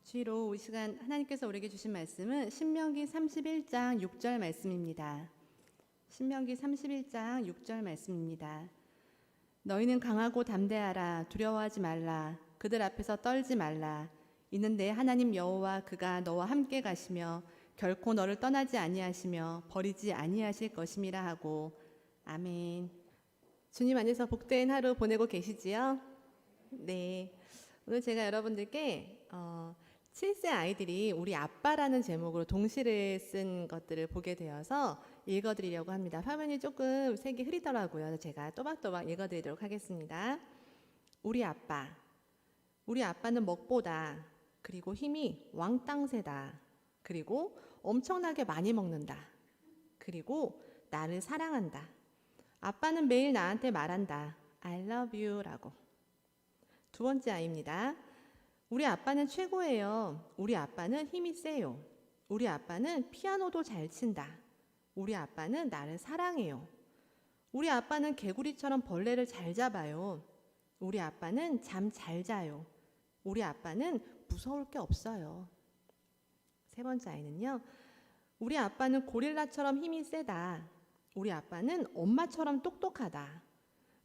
주의로 이 시간 하나님께서 우리에게 주신 말씀은 신명기 31장 6절 말씀입니다. 신명기 31장 6절 말씀입니다. 너희는 강하고 담대하라. 두려워하지 말라. 그들 앞에서 떨지 말라. 이는 내 하나님 여호와 그가 너와 함께 가시며 결코 너를 떠나지 아니하시며 버리지 아니하실 것임이라 하고. 아멘. 주님 안에서 복된 하루 보내고 계시지요? 네. 오늘 제가 여러분들께 7세 아이들이 우리 아빠라는 제목으로 동시를 쓴 것들을 보게 되어서 읽어드리려고 합니다. 화면이 조금 색이 흐리더라고요. 제가 또박또박 읽어드리도록 하겠습니다. 우리 아빠. 우리 아빠는 먹보다, 그리고 힘이 왕땅새다, 그리고 엄청나게 많이 먹는다, 그리고 나를 사랑한다. 아빠는 매일 나한테 말한다. I love you 라고. 두 번째 아이입니다. 우리 아빠는 최고예요. 우리 아빠는 힘이 세요. 우리 아빠는 피아노도 잘 친다. 우리 아빠는 나를 사랑해요. 우리 아빠는 개구리처럼 벌레를 잘 잡아요. 우리 아빠는 잠 잘 자요. 우리 아빠는 무서울 게 없어요. 세 번째 아이는요. 우리 아빠는 고릴라처럼 힘이 세다. 우리 아빠는 엄마처럼 똑똑하다.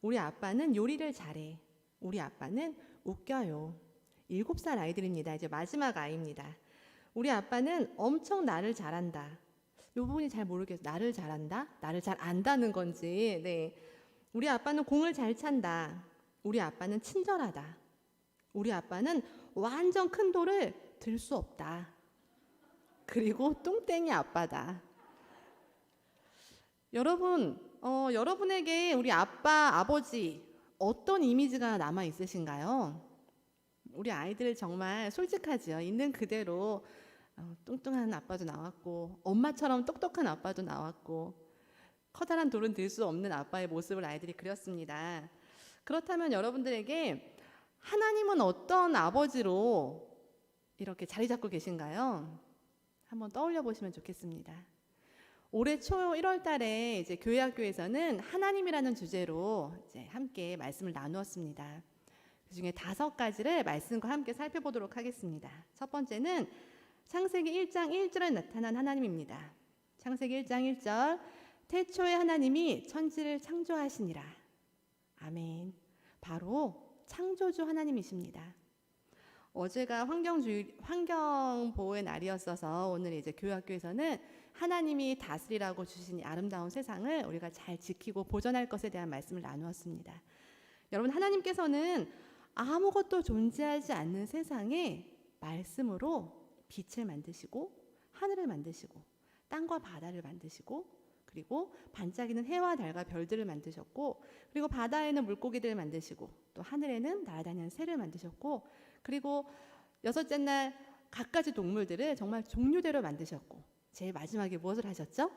우리 아빠는 요리를 잘해. 우리 아빠는 웃겨요. 7살 아이들입니다. 이제 마지막 아이입니다. 우리 아빠는 엄청 나를 잘한다. 이 부분이 잘 모르겠어요. 나를 잘한다? 나를 잘 안다는 건지. 네. 우리 아빠는 공을 잘 찬다. 우리 아빠는 친절하다. 우리 아빠는 완전 큰 돌을 들 수 없다. 그리고 뚱땡이 아빠다. 여러분, 여러분에게 우리 아빠, 아버지 어떤 이미지가 남아 있으신가요? 우리 아이들 정말 솔직하지요. 있는 그대로 뚱뚱한 아빠도 나왔고, 엄마처럼 똑똑한 아빠도 나왔고, 커다란 돌은 들 수 없는 아빠의 모습을 아이들이 그렸습니다. 그렇다면 여러분들에게 하나님은 어떤 아버지로 이렇게 자리 잡고 계신가요? 한번 떠올려 보시면 좋겠습니다. 올해 초 1월 달에 이제 교회 학교에서는 하나님이라는 주제로 이제 함께 말씀을 나누었습니다. 그 중에 5가지를 말씀과 함께 살펴보도록 하겠습니다. 첫 번째는 창세기 1장 1절에 나타난 하나님입니다. 창세기 1장 1절. 태초에 하나님이 천지를 창조하시니라. 아멘. 바로 창조주 하나님이십니다. 어제가 환경보호의 날이었어서 오늘 이제 교회학교에서는 하나님이 다스리라고 주신 이 아름다운 세상을 우리가 잘 지키고 보존할 것에 대한 말씀을 나누었습니다. 여러분, 하나님께서는 아무것도 존재하지 않는 세상에 말씀으로 빛을 만드시고 하늘을 만드시고 땅과 바다를 만드시고 그리고 반짝이는 해와 달과 별들을 만드셨고 그리고 바다에는 물고기들을 만드시고 또 하늘에는 날아다니는 새를 만드셨고 그리고 6째 날 갖가지 동물들을 정말 종류대로 만드셨고 제일 마지막에 무엇을 하셨죠?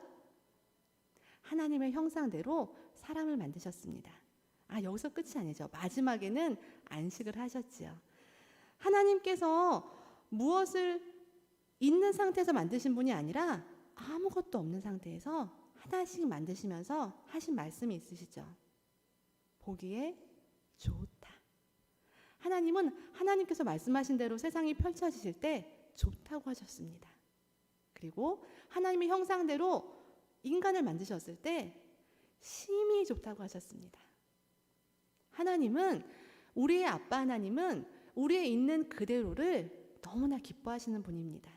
하나님의 형상대로 사람을 만드셨습니다. 여기서 끝이 아니죠. 마지막에는 안식을 하셨지요. 하나님께서 무엇을 있는 상태에서 만드신 분이 아니라 아무것도 없는 상태에서 하나씩 만드시면서 하신 말씀이 있으시죠. 보기에 좋다. 하나님은 하나님께서 말씀하신 대로 세상이 펼쳐지실 때 좋다고 하셨습니다. 그리고 하나님의 형상대로 인간을 만드셨을 때 심히 좋다고 하셨습니다. 하나님은 우리의 아빠 하나님은 우리의 있는 그대로를 너무나 기뻐하시는 분입니다.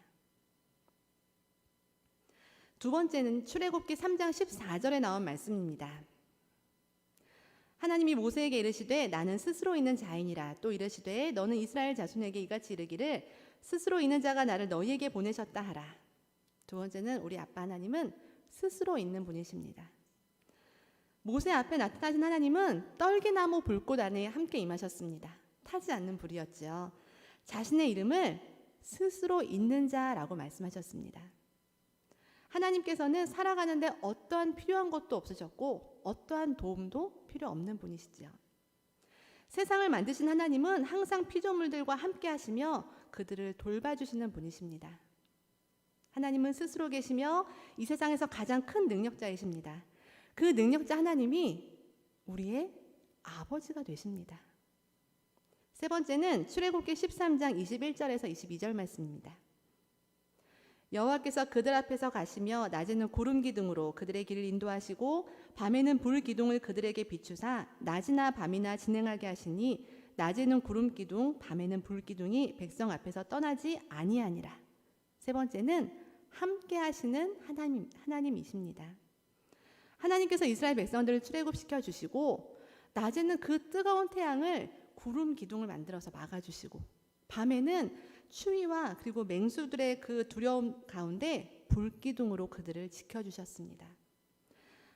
두 번째는 출애굽기 3장 14절에 나온 말씀입니다. 하나님이 모세에게 이르시되 나는 스스로 있는 자이니라. 또 이르시되 너는 이스라엘 자손에게 이같이 이르기를 스스로 있는 자가 나를 너희에게 보내셨다 하라. 두 번째는 우리 아빠 하나님은 스스로 있는 분이십니다. 모세 앞에 나타나신 하나님은 떨기나무 불꽃 안에 함께 임하셨습니다. 타지 않는 불이었죠. 자신의 이름을 스스로 있는 자라고 말씀하셨습니다. 하나님께서는 살아가는데 어떠한 필요한 것도 없으셨고 어떠한 도움도 필요 없는 분이시죠. 세상을 만드신 하나님은 항상 피조물들과 함께 하시며 그들을 돌봐주시는 분이십니다. 하나님은 스스로 계시며 이 세상에서 가장 큰 능력자이십니다. 그 능력자 하나님이 우리의 아버지가 되십니다. 세 번째는 출애굽기 13장 21절에서 22절 말씀입니다. 여호와께서 그들 앞에서 가시며 낮에는 구름 기둥으로 그들의 길을 인도하시고 밤에는 불 기둥을 그들에게 비추사 낮이나 밤이나 진행하게 하시니 낮에는 구름 기둥 밤에는 불 기둥이 백성 앞에서 떠나지 아니하니라. 세 번째는 함께 하시는 하나님이십니다. 하나님께서 이스라엘 백성들을 출애굽시켜 주시고 낮에는 그 뜨거운 태양을 구름 기둥을 만들어서 막아주시고 밤에는 추위와 그리고 맹수들의 그 두려움 가운데 불기둥으로 그들을 지켜주셨습니다.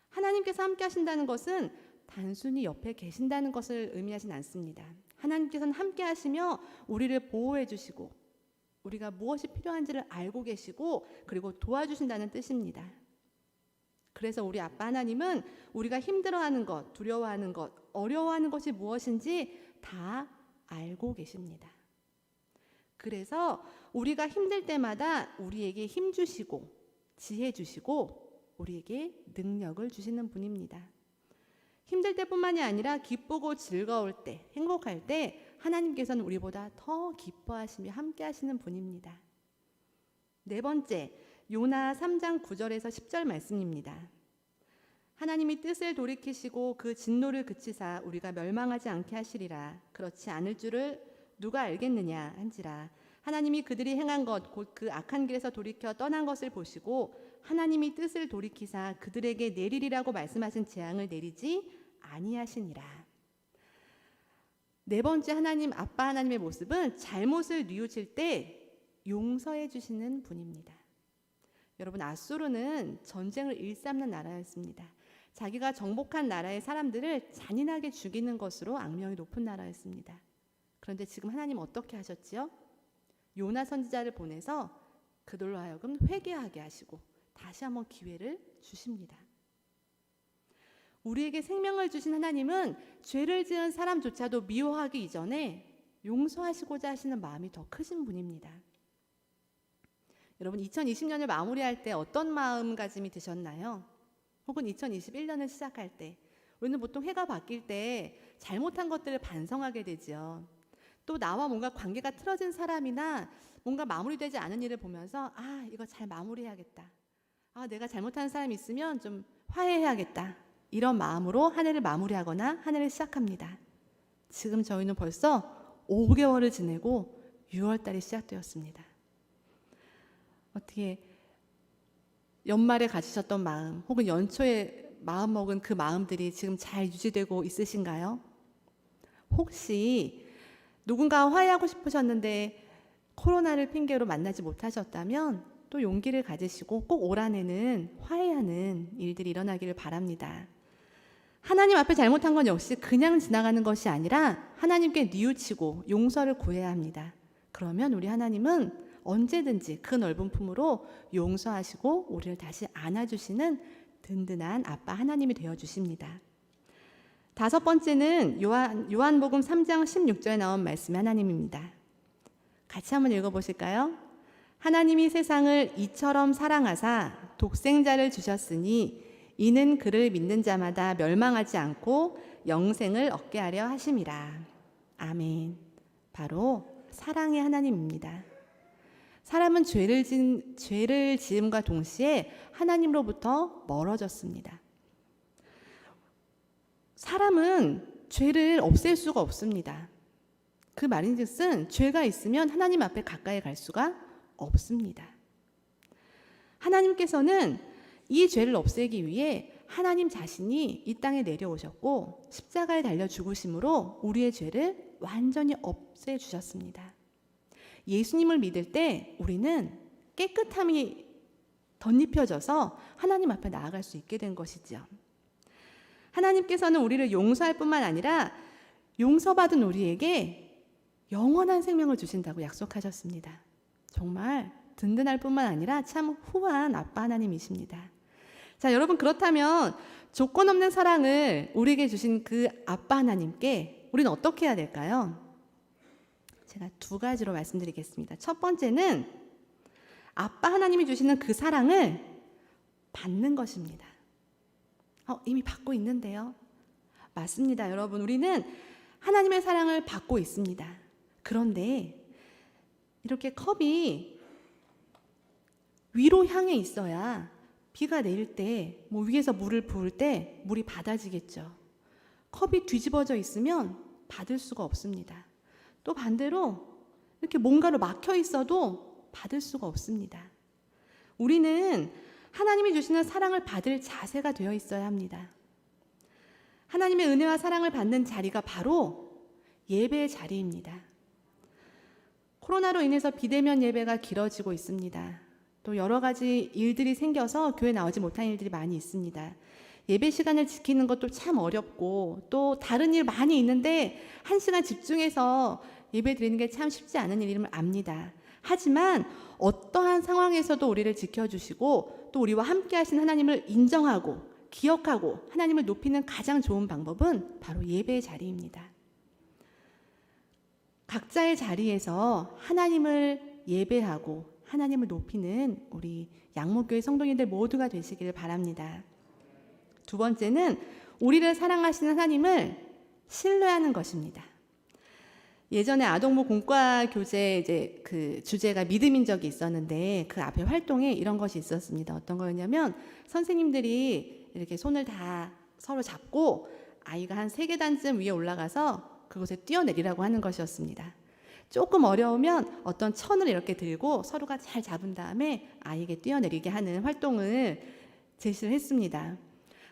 하나님께서 함께 하신다는 것은 단순히 옆에 계신다는 것을 의미하진 않습니다. 하나님께서는 함께 하시며 우리를 보호해 주시고 우리가 무엇이 필요한지를 알고 계시고 그리고 도와주신다는 뜻입니다. 그래서 우리 아빠 하나님은 우리가 힘들어하는 것, 두려워하는 것, 어려워하는 것이 무엇인지 다 알고 계십니다. 그래서 우리가 힘들 때마다 우리에게 힘 주시고 지혜 주시고 우리에게 능력을 주시는 분입니다. 힘들 때뿐만이 아니라 기쁘고 즐거울 때, 행복할 때 하나님께서는 우리보다 더 기뻐하시며 함께 하시는 분입니다. 네 번째, 요나 3장 9절에서 10절 말씀입니다. 하나님이 뜻을 돌이키시고 그 진노를 그치사 우리가 멸망하지 않게 하시리라. 그렇지 않을 줄을 누가 알겠느냐 한지라. 하나님이 그들이 행한 것 곧 그 악한 길에서 돌이켜 떠난 것을 보시고 하나님이 뜻을 돌이키사 그들에게 내리리라고 말씀하신 재앙을 내리지 아니하시니라. 네 번째 하나님 아빠 하나님의 모습은 잘못을 뉘우칠 때 용서해 주시는 분입니다. 여러분, 아수르는 전쟁을 일삼는 나라였습니다. 자기가 정복한 나라의 사람들을 잔인하게 죽이는 것으로 악명이 높은 나라였습니다. 그런데 지금 하나님 어떻게 하셨지요? 요나 선지자를 보내서 그들로 하여금 회개하게 하시고 다시 한번 기회를 주십니다. 우리에게 생명을 주신 하나님은 죄를 지은 사람조차도 미워하기 이전에 용서하시고자 하시는 마음이 더 크신 분입니다. 여러분, 2020년을 마무리할 때 어떤 마음가짐이 드셨나요? 혹은 2021년을 시작할 때 우리는 보통 해가 바뀔 때 잘못한 것들을 반성하게 되지요. 또 나와 뭔가 관계가 틀어진 사람이나 뭔가 마무리되지 않은 일을 보면서 이거 잘 마무리해야겠다. 내가 잘못한 사람이 있으면 좀 화해해야겠다. 이런 마음으로 한 해를 마무리하거나 한 해를 시작합니다. 지금 저희는 벌써 5개월을 지내고 6월달이 시작되었습니다. 어떻게 연말에 가지셨던 마음 혹은 연초에 마음먹은 그 마음들이 지금 잘 유지되고 있으신가요? 혹시 누군가와 화해하고 싶으셨는데 코로나를 핑계로 만나지 못하셨다면 또 용기를 가지시고 꼭 올 한해는 화해하는 일들이 일어나기를 바랍니다. 하나님 앞에 잘못한 건 역시 그냥 지나가는 것이 아니라 하나님께 뉘우치고 용서를 구해야 합니다. 그러면 우리 하나님은 언제든지 그 넓은 품으로 용서하시고 우리를 다시 안아주시는 든든한 아빠 하나님이 되어주십니다. 다섯 번째는 요한복음 3장 16절에 나온 말씀의 하나님입니다. 같이 한번 읽어보실까요? 하나님이 세상을 이처럼 사랑하사 독생자를 주셨으니 이는 그를 믿는 자마다 멸망하지 않고 영생을 얻게 하려 하심이라. 아멘. 바로 사랑의 하나님입니다. 사람은 죄를 지음과 동시에 하나님으로부터 멀어졌습니다. 사람은 죄를 없앨 수가 없습니다. 그 말인즉슨 죄가 있으면 하나님 앞에 가까이 갈 수가 없습니다. 하나님께서는 이 죄를 없애기 위해 하나님 자신이 이 땅에 내려오셨고 십자가에 달려 죽으심으로 우리의 죄를 완전히 없애주셨습니다. 예수님을 믿을 때 우리는 깨끗함이 덧입혀져서 하나님 앞에 나아갈 수 있게 된 것이죠. 하나님께서는 우리를 용서할 뿐만 아니라 용서받은 우리에게 영원한 생명을 주신다고 약속하셨습니다. 정말 든든할 뿐만 아니라 참 후한 아빠 하나님이십니다. 자, 여러분, 그렇다면 조건 없는 사랑을 우리에게 주신 그 아빠 하나님께 우리는 어떻게 해야 될까요? 제가 두 가지로 말씀드리겠습니다. 첫 번째는 아빠 하나님이 주시는 그 사랑을 받는 것입니다. 이미 받고 있는데요. 맞습니다, 여러분. 우리는 하나님의 사랑을 받고 있습니다. 그런데 이렇게 컵이 위로 향해 있어야 비가 내릴 때, 위에서 물을 부을 때 물이 받아지겠죠. 컵이 뒤집어져 있으면 받을 수가 없습니다. 또 반대로 이렇게 뭔가로 막혀 있어도 받을 수가 없습니다. 우리는 하나님이 주시는 사랑을 받을 자세가 되어 있어야 합니다. 하나님의 은혜와 사랑을 받는 자리가 바로 예배의 자리입니다. 코로나로 인해서 비대면 예배가 길어지고 있습니다. 또 여러 가지 일들이 생겨서 교회 나오지 못한 일들이 많이 있습니다. 예배 시간을 지키는 것도 참 어렵고 또 다른 일 많이 있는데 1시간 집중해서 예배 드리는 게 참 쉽지 않은 일임을 압니다. 하지만 어떠한 상황에서도 우리를 지켜주시고 또 우리와 함께 하신 하나님을 인정하고 기억하고 하나님을 높이는 가장 좋은 방법은 바로 예배의 자리입니다. 각자의 자리에서 하나님을 예배하고 하나님을 높이는 우리 양목교회 성도님들 모두가 되시기를 바랍니다. 두 번째는 우리를 사랑하시는 하나님을 신뢰하는 것입니다. 예전에 아동부 공과 교재 그 주제가 믿음인 적이 있었는데 그 앞에 활동에 이런 것이 있었습니다. 어떤 거였냐면 선생님들이 이렇게 손을 다 서로 잡고 아이가 한 3계단쯤 위에 올라가서 그곳에 뛰어내리라고 하는 것이었습니다. 조금 어려우면 어떤 천을 이렇게 들고 서로가 잘 잡은 다음에 아이에게 뛰어내리게 하는 활동을 제시를 했습니다.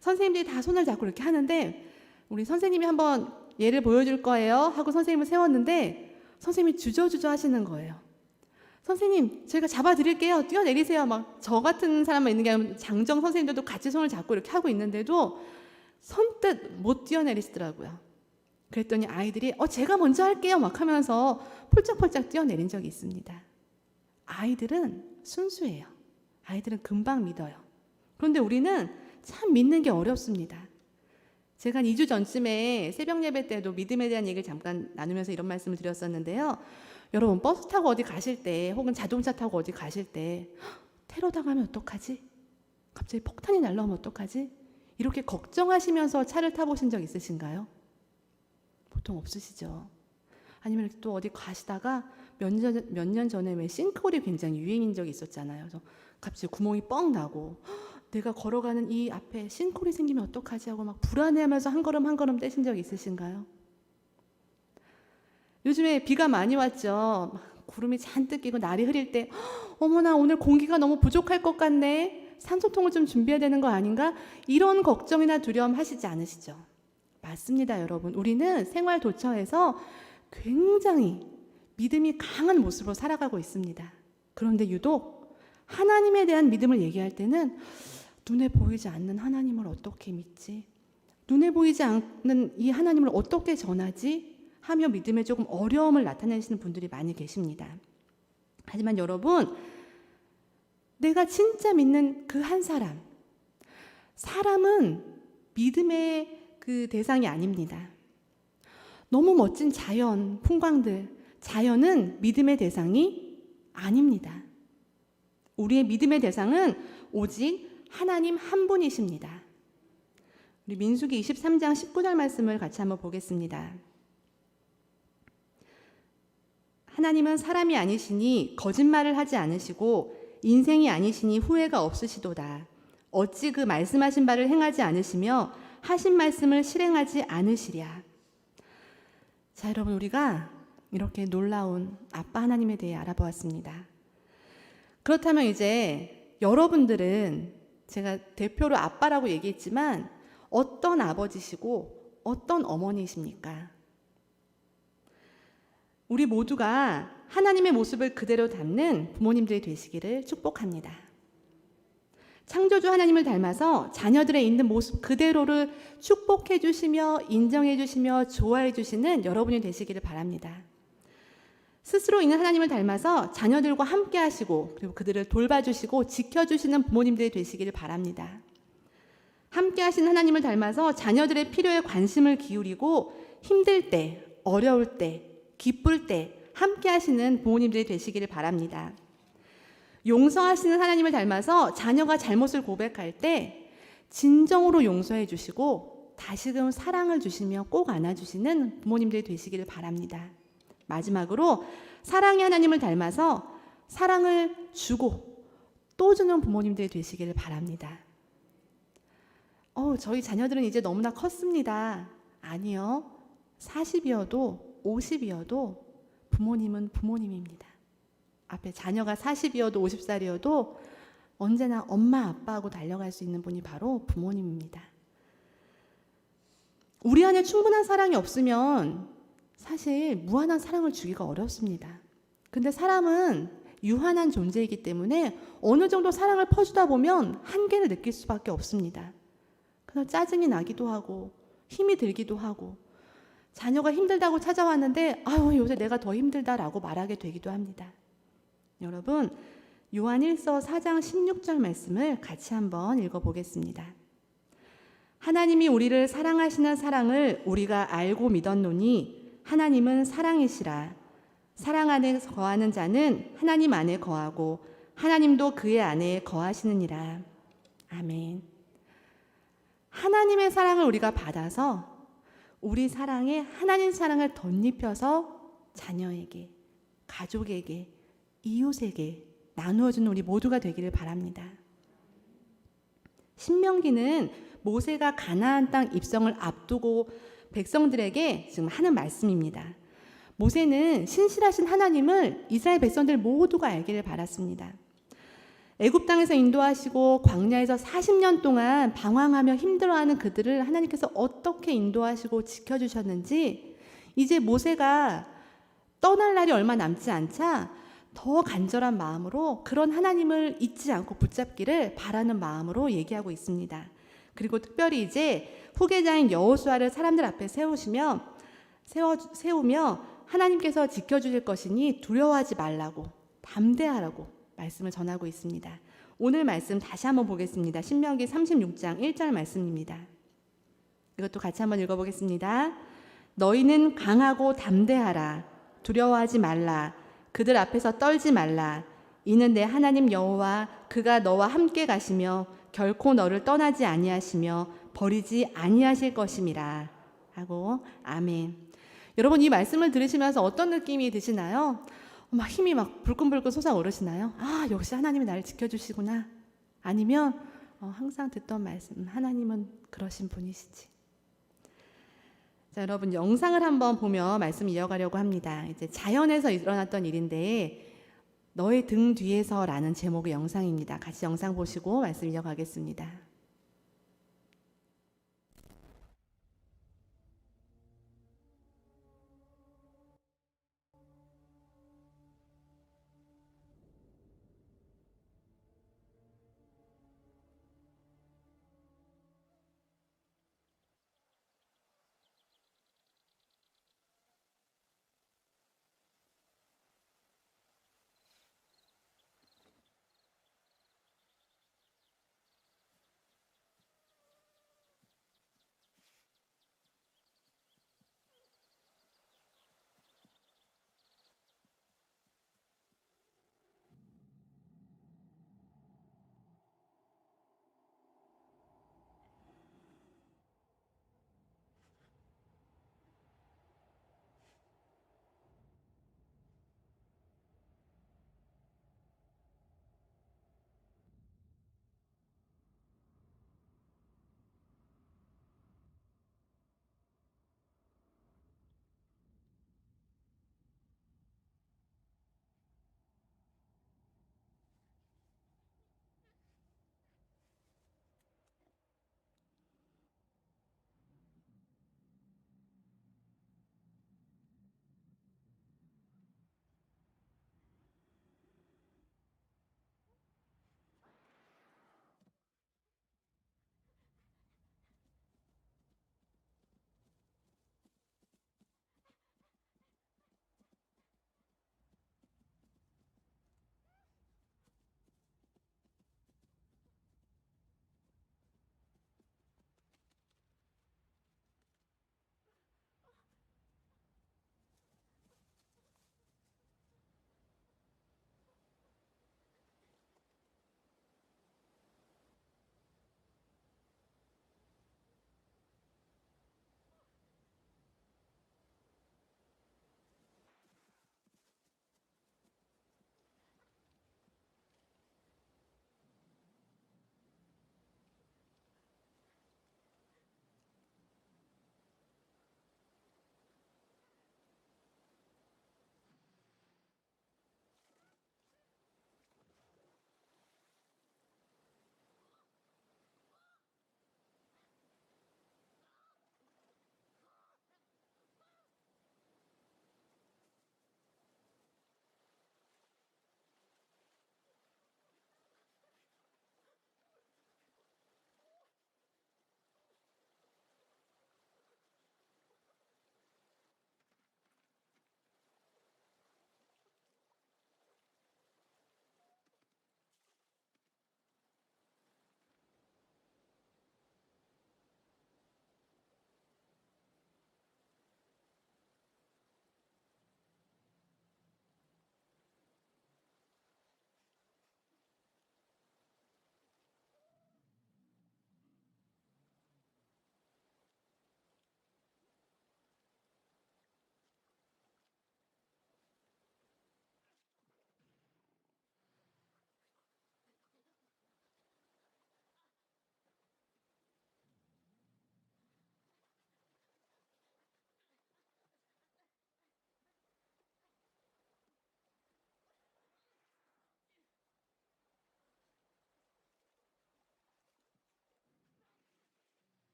선생님들이 다 손을 잡고 이렇게 하는데 우리 선생님이 한번 예를 보여줄 거예요 하고 선생님을 세웠는데 선생님이 주저주저 하시는 거예요. 선생님 저희가 잡아드릴게요. 뛰어내리세요. 막 저 같은 사람만 있는 게 아니라 장정 선생님들도 같이 손을 잡고 이렇게 하고 있는데도 선뜻 못 뛰어내리시더라고요. 그랬더니 아이들이 제가 먼저 할게요 막 하면서 폴짝폴짝 뛰어내린 적이 있습니다. 아이들은 순수해요. 아이들은 금방 믿어요. 그런데 우리는 참 믿는 게 어렵습니다. 제가 한 2주 전쯤에 새벽 예배 때도 믿음에 대한 얘기를 잠깐 나누면서 이런 말씀을 드렸었는데요. 여러분 버스 타고 어디 가실 때 혹은 자동차 타고 어디 가실 때 테러 당하면 어떡하지? 갑자기 폭탄이 날라오면 어떡하지? 이렇게 걱정하시면서 차를 타보신 적 있으신가요? 보통 없으시죠. 아니면 또 어디 가시다가 몇 년 전에 왜 싱크홀이 굉장히 유행인 적이 있었잖아요. 그래서 갑자기 구멍이 뻥 나고 내가 걸어가는 이 앞에 싱크홀이 생기면 어떡하지 하고 막 불안해하면서 한 걸음 한 걸음 떼신 적 있으신가요? 요즘에 비가 많이 왔죠. 구름이 잔뜩 끼고 날이 흐릴 때 어머나 오늘 공기가 너무 부족할 것 같네. 산소통을 좀 준비해야 되는 거 아닌가? 이런 걱정이나 두려움 하시지 않으시죠? 맞습니다, 여러분. 우리는 생활 도처에서 굉장히 믿음이 강한 모습으로 살아가고 있습니다. 그런데 유독 하나님에 대한 믿음을 얘기할 때는 눈에 보이지 않는 하나님을 어떻게 믿지? 눈에 보이지 않는 이 하나님을 어떻게 전하지? 하며 믿음에 조금 어려움을 나타내시는 분들이 많이 계십니다. 하지만 여러분, 내가 진짜 믿는 그 한 사람은 믿음의 그 대상이 아닙니다. 너무 멋진 자연, 풍광들, 자연은 믿음의 대상이 아닙니다. 우리의 믿음의 대상은 오직 하나님 한 분이십니다. 우리 민수기 23장 19절 말씀을 같이 한번 보겠습니다. 하나님은 사람이 아니시니 거짓말을 하지 않으시고 인생이 아니시니 후회가 없으시도다. 어찌 그 말씀하신 바를 행하지 않으시며 하신 말씀을 실행하지 않으시랴. 자, 여러분, 우리가 이렇게 놀라운 아빠 하나님에 대해 알아보았습니다. 그렇다면 이제 여러분들은 제가 대표로 아빠라고 얘기했지만 어떤 아버지시고 어떤 어머니십니까? 우리 모두가 하나님의 모습을 그대로 담는 부모님들이 되시기를 축복합니다. 창조주 하나님을 닮아서 자녀들의 있는 모습 그대로를 축복해 주시며 인정해 주시며 좋아해 주시는 여러분이 되시기를 바랍니다. 스스로 있는 하나님을 닮아서 자녀들과 함께 하시고 그리고 그들을 돌봐주시고 지켜주시는 부모님들이 되시기를 바랍니다. 함께 하시는 하나님을 닮아서 자녀들의 필요에 관심을 기울이고 힘들 때, 어려울 때, 기쁠 때 함께 하시는 부모님들이 되시기를 바랍니다. 용서하시는 하나님을 닮아서 자녀가 잘못을 고백할 때 진정으로 용서해 주시고 다시금 사랑을 주시며 꼭 안아주시는 부모님들이 되시기를 바랍니다. 마지막으로 사랑의 하나님을 닮아서 사랑을 주고 또 주는 부모님들이 되시기를 바랍니다. 저희 자녀들은 이제 너무나 컸습니다. 아니요. 40이어도 50이어도 부모님은 부모님입니다. 앞에 자녀가 40이어도 50살이어도 언제나 엄마 아빠하고 달려갈 수 있는 분이 바로 부모님입니다. 우리 안에 충분한 사랑이 없으면 사실 무한한 사랑을 주기가 어렵습니다. 근데 사람은 유한한 존재이기 때문에 어느 정도 사랑을 퍼주다 보면 한계를 느낄 수밖에 없습니다. 그래서 짜증이 나기도 하고 힘이 들기도 하고 자녀가 힘들다고 찾아왔는데 아유 요새 내가 더 힘들다라고 말하게 되기도 합니다. 여러분 요한 1서 4장 16절 말씀을 같이 한번 읽어보겠습니다. 하나님이 우리를 사랑하시는 사랑을 우리가 알고 믿었노니 하나님은 사랑이시라. 사랑 안에 거하는 자는 하나님 안에 거하고 하나님도 그의 안에 거하시느니라. 아멘. 하나님의 사랑을 우리가 받아서 우리 사랑에 하나님 사랑을 덧입혀서 자녀에게, 가족에게, 이웃에게 나누어주는 우리 모두가 되기를 바랍니다. 신명기는 모세가 가나안 땅 입성을 앞두고 백성들에게 지금 하는 말씀입니다. 모세는 신실하신 하나님을 이스라엘 백성들 모두가 알기를 바랐습니다. 애굽 땅에서 인도하시고 광야에서 40년 동안 방황하며 힘들어하는 그들을 하나님께서 어떻게 인도하시고 지켜주셨는지 이제 모세가 떠날 날이 얼마 남지 않자 더 간절한 마음으로 그런 하나님을 잊지 않고 붙잡기를 바라는 마음으로 얘기하고 있습니다. 그리고 특별히 이제 후계자인 여호수아를 사람들 앞에 세우며 하나님께서 지켜주실 것이니 두려워하지 말라고 담대하라고 말씀을 전하고 있습니다. 오늘 말씀 다시 한번 보겠습니다. 신명기 36장 1절 말씀입니다. 이것도 같이 한번 읽어보겠습니다. 너희는 강하고 담대하라. 두려워하지 말라. 그들 앞에서 떨지 말라. 이는 내 하나님 여호와 그가 너와 함께 가시며 결코 너를 떠나지 아니하시며 버리지 아니하실 것임이라. 하고 아멘. 여러분 이 말씀을 들으시면서 어떤 느낌이 드시나요? 막 힘이 막 불끈불끈 솟아오르시나요? 아 역시 하나님이 나를 지켜주시구나. 아니면 항상 듣던 말씀 하나님은 그러신 분이시지. 자 여러분 영상을 한번 보며 말씀 이어가려고 합니다. 이제 자연에서 일어났던 일인데 너의 등 뒤에서라는 제목의 영상입니다. 같이 영상 보시고 말씀 이어가겠습니다.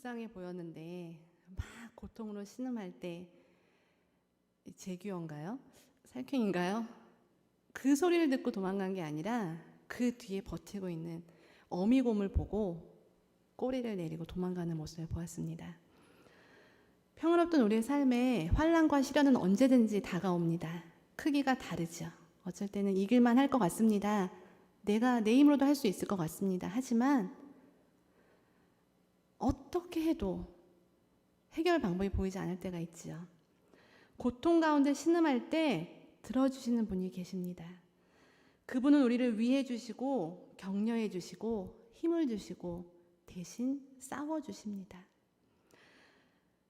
불쌍해 보였는데 막 고통으로 신음할 때 제규어인가요? 살쾡인가요? 그 소리를 듣고 도망간 게 아니라 그 뒤에 버티고 있는 어미곰을 보고 꼬리를 내리고 도망가는 모습을 보았습니다. 평화롭던 우리의 삶에 환난과 시련은 언제든지 다가옵니다. 크기가 다르죠. 어쩔 때는 이길만 할 것 같습니다. 내가 내 힘으로도 할 수 있을 것 같습니다. 하지만 어떻게 해도 해결 방법이 보이지 않을 때가 있지요. 고통 가운데 신음할 때 들어주시는 분이 계십니다. 그분은 우리를 위해 주시고 격려해 주시고 힘을 주시고 대신 싸워주십니다.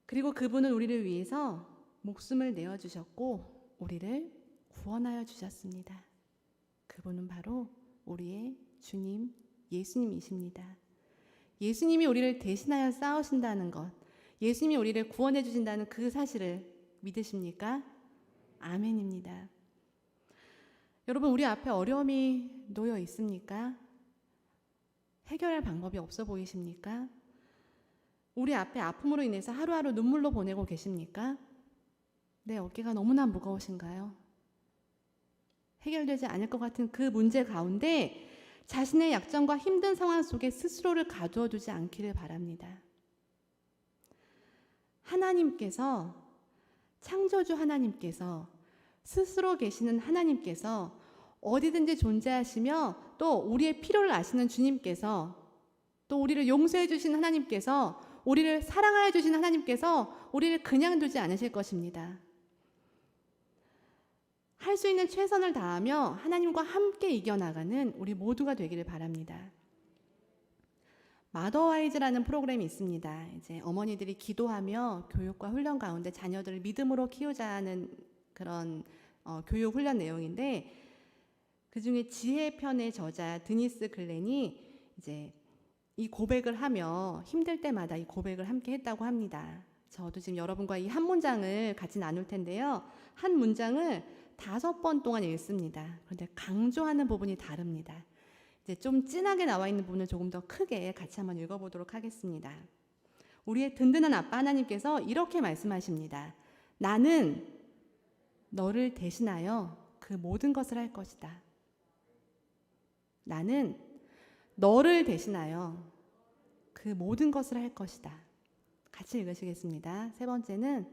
그리고 그분은 우리를 위해서 목숨을 내어주셨고 우리를 구원하여 주셨습니다. 그분은 바로 우리의 주님 예수님이십니다. 예수님이 우리를 대신하여 싸우신다는 것, 예수님이 우리를 구원해 주신다는 그 사실을 믿으십니까? 아멘입니다. 여러분, 우리 앞에 어려움이 놓여 있습니까? 해결할 방법이 없어 보이십니까? 우리 앞에 아픔으로 인해서 하루하루 눈물로 보내고 계십니까? 내 어깨가 너무나 무거우신가요? 해결되지 않을 것 같은 그 문제 가운데 자신의 약점과 힘든 상황 속에 스스로를 가두어 두지 않기를 바랍니다. 하나님께서, 창조주 하나님께서, 스스로 계시는 하나님께서, 어디든지 존재하시며 또 우리의 필요를 아시는 주님께서, 또 우리를 용서해 주신 하나님께서, 우리를 사랑하여 주신 하나님께서 우리를 그냥 두지 않으실 것입니다. 할 수 있는 최선을 다하며 하나님과 함께 이겨나가는 우리 모두가 되기를 바랍니다. 마더와이즈라는 프로그램이 있습니다. 이제 어머니들이 기도하며 교육과 훈련 가운데 자녀들을 믿음으로 키우자는 그런 교육 훈련 내용인데, 그 중에 지혜편의 저자 드니스 글렌이 이제 이 고백을 하며 힘들 때마다 이 고백을 함께 했다고 합니다. 저도 지금 여러분과 이 한 문장을 같이 나눌 텐데요. 한 문장을 5번 동안 읽습니다. 그런데 강조하는 부분이 다릅니다. 이제 좀 진하게 나와 있는 부분을 조금 더 크게 같이 한번 읽어보도록 하겠습니다. 우리의 든든한 아빠 하나님께서 이렇게 말씀하십니다. 나는 너를 대신하여 그 모든 것을 할 것이다. 나는 너를 대신하여 그 모든 것을 할 것이다. 같이 읽으시겠습니다. 세 번째는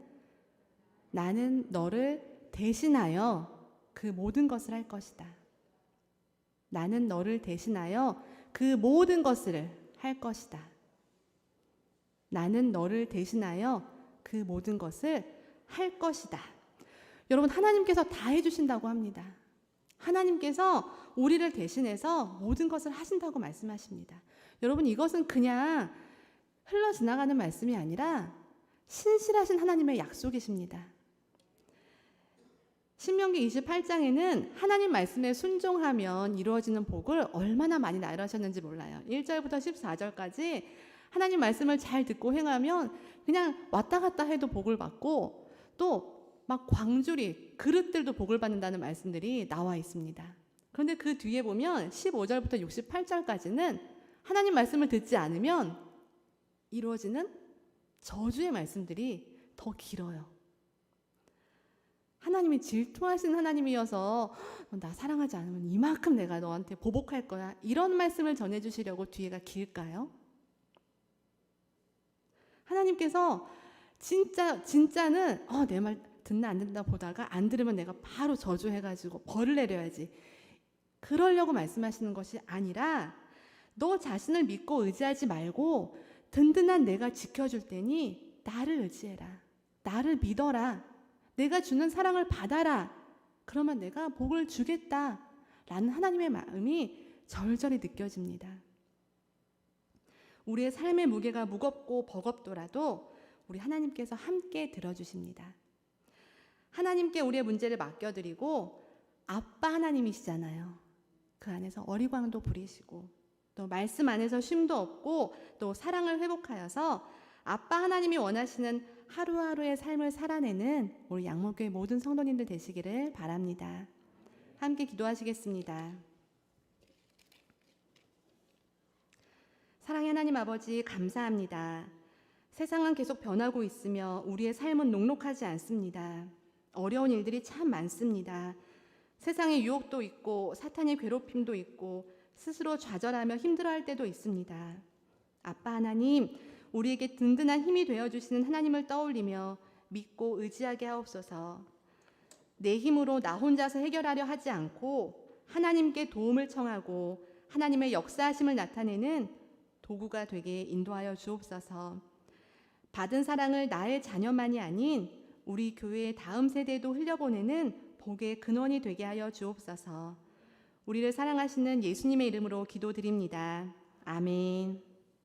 나는 너를 대신하여 그 모든 것을 할 것이다. 나는 너를 대신하여 그 모든 것을 할 것이다. 나는 너를 대신하여 그 모든 것을 할 것이다. 여러분, 하나님께서 다 해주신다고 합니다. 하나님께서 우리를 대신해서 모든 것을 하신다고 말씀하십니다. 여러분, 이것은 그냥 흘러 지나가는 말씀이 아니라 신실하신 하나님의 약속이십니다. 신명기 28장에는 하나님 말씀에 순종하면 이루어지는 복을 얼마나 많이 나열하셨는지 몰라요. 1절부터 14절까지 하나님 말씀을 잘 듣고 행하면 그냥 왔다 갔다 해도 복을 받고, 또 막 광주리 그릇들도 복을 받는다는 말씀들이 나와 있습니다. 그런데 그 뒤에 보면 15절부터 68절까지는 하나님 말씀을 듣지 않으면 이루어지는 저주의 말씀들이 더 길어요. 하나님이 질투하신 하나님이어서 나 사랑하지 않으면 이만큼 내가 너한테 보복할 거야, 이런 말씀을 전해주시려고 뒤에가 길까요? 하나님께서 진짜는 내 말 듣나 안 듣나 보다가 안 들으면 내가 바로 저주해가지고 벌을 내려야지, 그러려고 말씀하시는 것이 아니라 너 자신을 믿고 의지하지 말고 든든한 내가 지켜줄 테니 나를 의지해라, 나를 믿어라, 내가 주는 사랑을 받아라, 그러면 내가 복을 주겠다 라는 하나님의 마음이 절절히 느껴집니다. 우리의 삶의 무게가 무겁고 버겁더라도 우리 하나님께서 함께 들어주십니다. 하나님께 우리의 문제를 맡겨드리고, 아빠 하나님이시잖아요. 그 안에서 어리광도 부리시고 또 말씀 안에서 쉼도 없고 또 사랑을 회복하여서 아빠 하나님이 원하시는 하루하루의 삶을 살아내는 우리 양목교회 모든 성도님들 되시기를 바랍니다. 함께 기도하시겠습니다. 사랑의 하나님 아버지, 감사합니다. 세상은 계속 변하고 있으며 우리의 삶은 녹록하지 않습니다. 어려운 일들이 참 많습니다. 세상의 유혹도 있고 사탄의 괴롭힘도 있고 스스로 좌절하며 힘들어할 때도 있습니다. 아빠 하나님, 우리에게 든든한 힘이 되어주시는 하나님을 떠올리며 믿고 의지하게 하옵소서. 내 힘으로 나 혼자서 해결하려 하지 않고 하나님께 도움을 청하고 하나님의 역사하심을 나타내는 도구가 되게 인도하여 주옵소서. 받은 사랑을 나의 자녀만이 아닌 우리 교회의 다음 세대도 흘려보내는 복의 근원이 되게 하여 주옵소서. 우리를 사랑하시는 예수님의 이름으로 기도드립니다. 아멘.